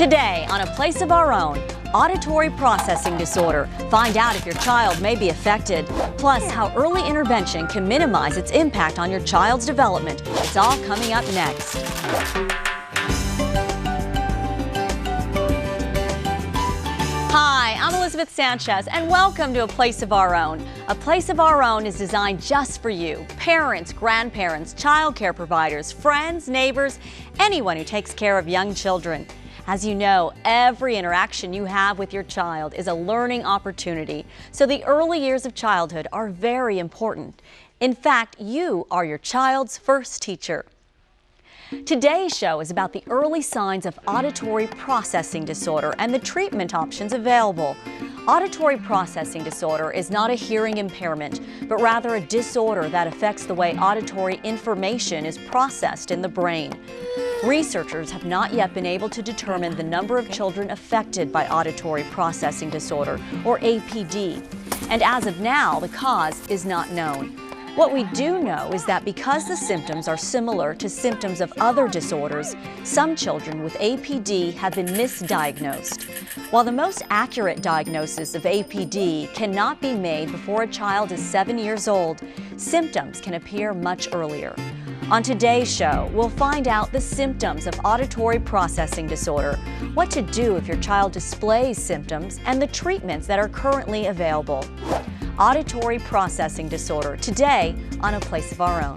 Today, on A Place of Our Own, auditory processing disorder. Find out if your child may be affected. Plus, how early intervention can minimize its impact on your child's development. It's all coming up next. Hi, I'm Elizabeth Sanchez, and welcome to A Place of Our Own. A Place of Our Own is designed just for you. Parents, grandparents, child care providers, friends, neighbors, anyone who takes care of young children. As you know, every interaction you have with your child is a learning opportunity, so the early years of childhood are very important. In fact, you are your child's first teacher. Today's show is about the early signs of auditory processing disorder and the treatment options available. Auditory processing disorder is not a hearing impairment, but rather a disorder that affects the way auditory information is processed in the brain. Researchers have not yet been able to determine the number of children affected by auditory processing disorder, or APD, and as of now, the cause is not known. What we do know is that because the symptoms are similar to symptoms of other disorders, some children with APD have been misdiagnosed. While the most accurate diagnosis of APD cannot be made before a child is 7 years old, symptoms can appear much earlier. On today's show, we'll find out the symptoms of auditory processing disorder, what to do if your child displays symptoms, and the treatments that are currently available. Auditory processing disorder, today on A Place of Our Own.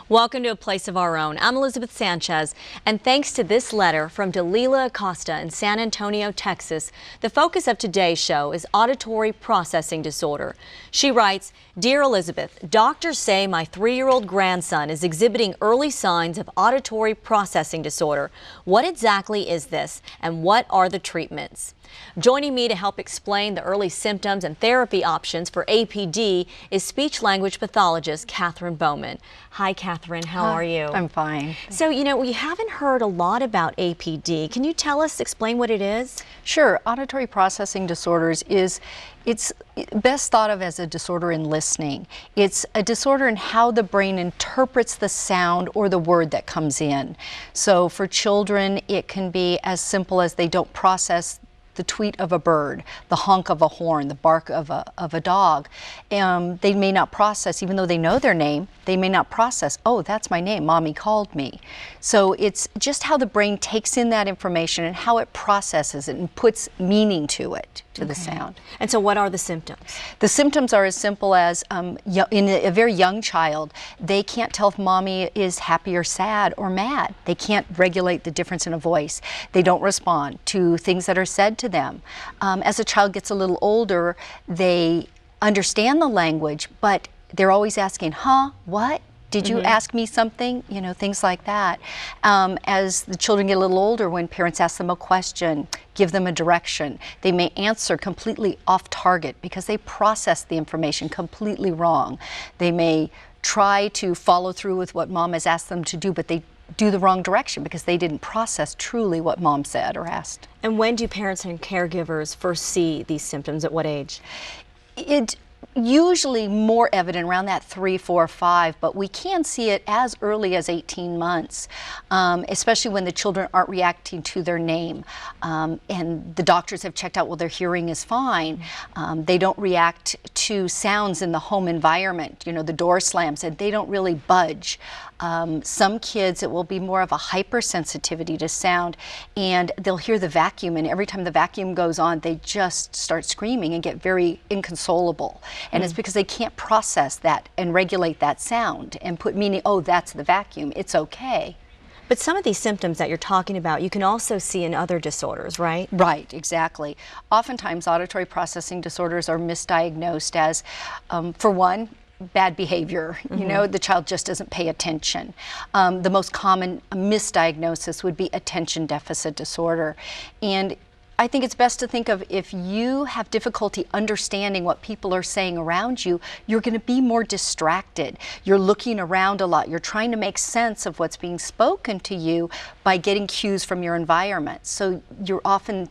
Welcome to A Place of Our Own. I'm Elizabeth Sanchez, and thanks to this letter from Dalila Acosta in San Antonio, Texas, the focus of today's show is auditory processing disorder. She writes, "Dear Elizabeth, doctors say my 3-year-old grandson is exhibiting early signs of auditory processing disorder. What exactly is this, and what are the treatments?" Joining me to help explain the early symptoms and therapy options for APD is speech-language pathologist Katherine Bowman. Hi, Katherine. How are you? I'm fine. So, we haven't heard a lot about APD. Can you explain what it is? Sure. Auditory processing disorders it's best thought of as a disorder in listening. It's a disorder in how the brain interprets the sound or the word that comes in. So for children, it can be as simple as they don't process the tweet of a bird, the honk of a horn, the bark of a dog. They may not process, even though they know their name, they may not process, oh, that's my name, mommy called me. So it's just how the brain takes in that information and how it processes it and puts meaning to it, to the sound. And so what are the symptoms? The symptoms are as simple as, in a very young child, they can't tell if mommy is happy or sad or mad. They can't regulate the difference in a voice. They don't respond to things that are said to them. As a child gets a little older, they understand the language, but they're always asking, huh, what? Did you ask me something? Things like that. As the children get a little older, when parents ask them a question, give them a direction, they may answer completely off target because they process the information completely wrong. They may try to follow through with what mom has asked them to do, but they do the wrong direction because they didn't process truly what mom said or asked. And when do parents and caregivers first see these symptoms? At what age? Usually more evident around that 3, 4, 5, but we can see it as early as 18 months, especially when the children aren't reacting to their name. And the doctors have checked out, well, their hearing is fine. They don't react to sounds in the home environment. The door slams and they don't really budge. Some kids, it will be more of a hypersensitivity to sound, and they'll hear the vacuum, and every time the vacuum goes on, they just start screaming and get very inconsolable. And it's because they can't process that and regulate that sound and put meaning, oh, that's the vacuum, it's okay. But some of these symptoms that you're talking about, you can also see in other disorders, right? Right, exactly. Oftentimes, auditory processing disorders are misdiagnosed as, for one, bad behavior. The child just doesn't pay attention. The most common misdiagnosis would be attention deficit disorder. And I think it's best to think of, if you have difficulty understanding what people are saying around you, you're going to be more distracted. You're looking around a lot. You're trying to make sense of what's being spoken to you by getting cues from your environment. So you're often,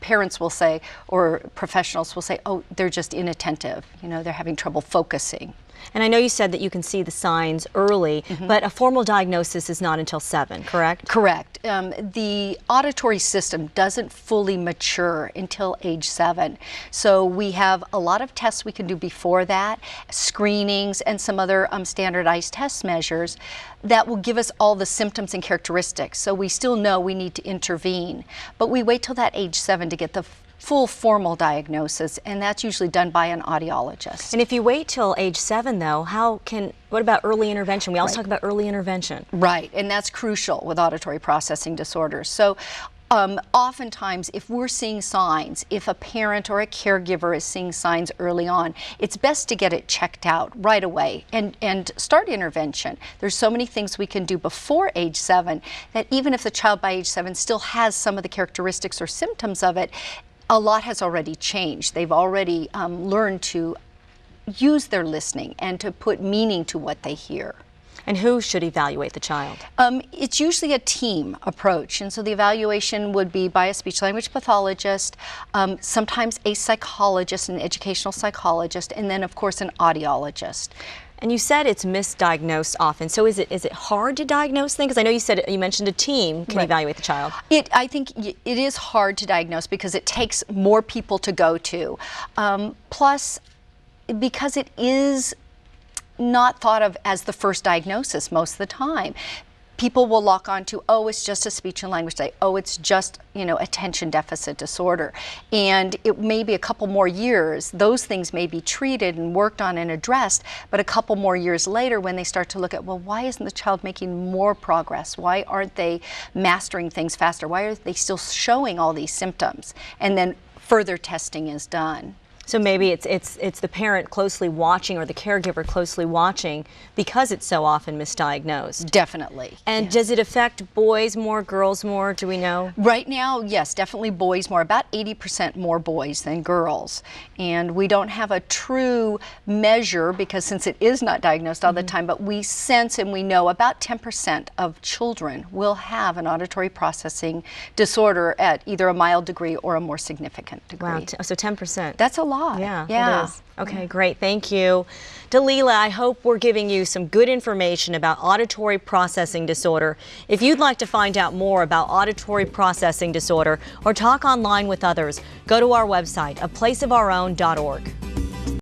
parents will say, or professionals will say, oh, they're just inattentive. You know, they're having trouble focusing. And I know you said that you can see the signs early, but a formal diagnosis is not until 7, correct? Correct. The auditory system doesn't fully mature until age 7. So we have a lot of tests we can do before that, screenings and some other standardized test measures that will give us all the symptoms and characteristics. So we still know we need to intervene, but we wait till that age 7 to get the full formal diagnosis, and that's usually done by an audiologist. And if you wait till age 7, though, what about early intervention? We always talk about early intervention. Right, and that's crucial with auditory processing disorders. So oftentimes, if we're seeing signs, if a parent or a caregiver is seeing signs early on, it's best to get it checked out right away and start intervention. There's so many things we can do before age 7 that even if the child by age 7 still has some of the characteristics or symptoms of it, a lot has already changed. They've already learned to use their listening and to put meaning to what they hear. And who should evaluate the child? It's usually a team approach, and so the evaluation would be by a speech-language pathologist, sometimes a psychologist, an educational psychologist, and then of course an audiologist. And you said it's misdiagnosed often. So is it hard to diagnose things? Because I know you mentioned a team can evaluate the child. I think it is hard to diagnose because it takes more people to go to. Plus, because it is not thought of as the first diagnosis most of the time. People will lock on to, oh, it's just a speech and language delay. Oh, it's just, attention deficit disorder. And it may be a couple more years. Those things may be treated and worked on and addressed, but a couple more years later when they start to look at, well, why isn't the child making more progress? Why aren't they mastering things faster? Why are they still showing all these symptoms? And then further testing is done. So maybe it's the parent closely watching or the caregiver closely watching because it's so often misdiagnosed. Definitely. And does it affect boys more, girls more? Do we know? Right now, yes, definitely boys more. About 80% more boys than girls. And we don't have a true measure because since it is not diagnosed all the time, but we sense and we know about 10% of children will have an auditory processing disorder at either a mild degree or a more significant degree. Wow, so 10%. That's a lot. Yeah, it is. Okay, great. Thank you. Delilah, I hope we're giving you some good information about auditory processing disorder. If you'd like to find out more about auditory processing disorder or talk online with others, go to our website, aplaceofourown.org.